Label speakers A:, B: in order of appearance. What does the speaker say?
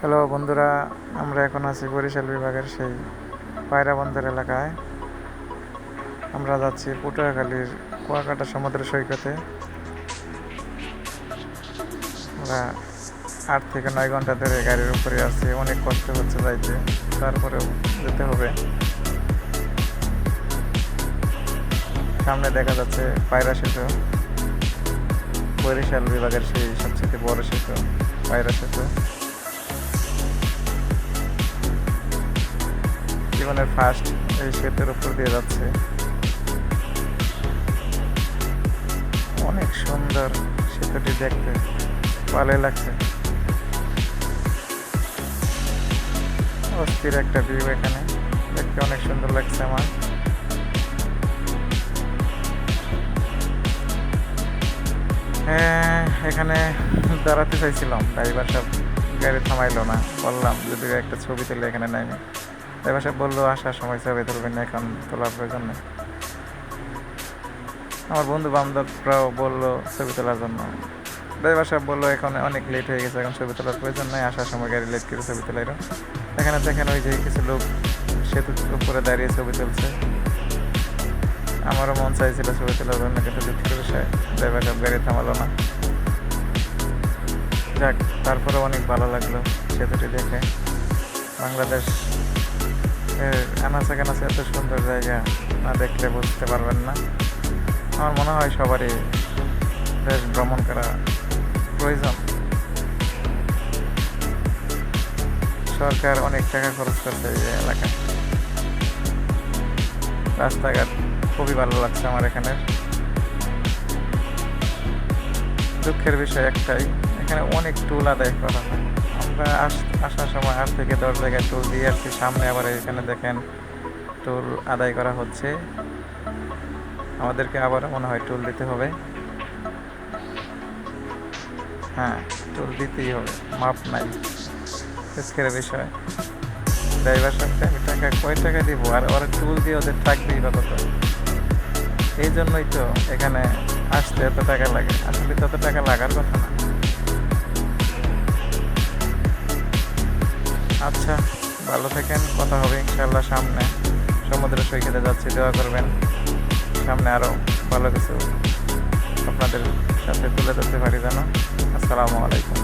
A: Hello বন্ধুরা, আমরা এখন আছি বরিশাল বিভাগের সেই পায়রা বন্দর এলাকায়। আমরা যাচ্ছি পটুয়াখালীর কুয়াকাটা সমুদ্র সৈকতে। আমরা 8 থেকে 9 ঘন্টা ধরে গাড়ির উপরে আছি, অনেক কষ্ট হচ্ছে যাইতে, তারপরেও যেতে হবে। সামনে দেখা যাচ্ছে পায়রা সেতু, বরিশাল বিভাগের সেই সবচেয়ে বড় সেতু পায়রা সেতু। জীবনের ফার্স্ট এই সেতুর উপর দিয়ে যাচ্ছে। অনেক সুন্দর সেতুটি দেখতে, ভালোই লাগছে। অস্থির একটা ভিউ, এখানে দেখতে অনেক সুন্দর লাগছে আমার। হ্যাঁ, এখানে দাঁড়াতে চাইছিলাম, ড্রাইভার সাহেব গাড়ি থামাইলো না। বললাম যদি একটা ছবি তুলে এখানে নাইনি, ড্রাইভার সাহেব বললো আসার সময় ছবি তুলবেন না, এখন তোলার প্রয়োজন নেই। আমার বন্ধু বান্ধবরাও বললো ছবি তোলার জন্য। ড্রাইভার সাহেব বললো এখন অনেক লেট হয়ে গেছে, এখন ছবি তোলার প্রয়োজন নেই, আসার সময় গাড়ি লেট করে ছবি তোলাইল। এখানে দেখেন ওই যে কিছু লোক সেতুর উপরে দাঁড়িয়ে ছবি তুলছে। আমারও মন চাইছিল ছবি তোলার জন্য, কিন্তু দুঃখের বিষয় ড্রাইভার সাহেব গাড়ি থামালো না। যাক, তারপরে অনেক ভালো লাগলো সেতুটি দেখে। বাংলাদেশ এর আনাচে কানাচে এত সুন্দর জায়গা, না দেখলে বুঝতে পারবেন না। আমার মনে হয় সবারই দেশ ভ্রমণ করা প্রয়োজন। সরকার অনেক টাকা খরচ করছে এই এলাকায়। রাস্তাঘাট খুবই ভালো লাগছে আমার এখানে। দুঃখের বিষয় একটাই, এখানে অনেক টোল আদায় করা হয়। আমরা আসার সময় 8 থেকে 10 জায়গায় টোল দিয়ে আসছি, সামনে আবার এখানে দেখেন টোল আদায় করা হচ্ছে। আমাদেরকে আবার মনে হয় টোল দিতে হবে। হ্যাঁ, টোল দিতেই হবে, মাপ নাই। দুঃখের বিষয়, ড্রাইভার সাথে আমি কয় টাকা দিব, আর ওরা টোল দিয়ে ওদের থাকবেই বা কত। এই জন্যই তো এখানে আসতে এত টাকা লাগে, আসলে তত টাকা লাগার কথা না। আচ্ছা, ভালো থাকেন, কথা হবে ইনশাল্লাহ। সামনে সমুদ্র সৈকতে যাচ্ছি, দোয়া করবেন সামনে আরও ভালো কিছু আপনাদের সাথে তুলে ধরতে পারি যেন। আসসালামু আলাইকুম।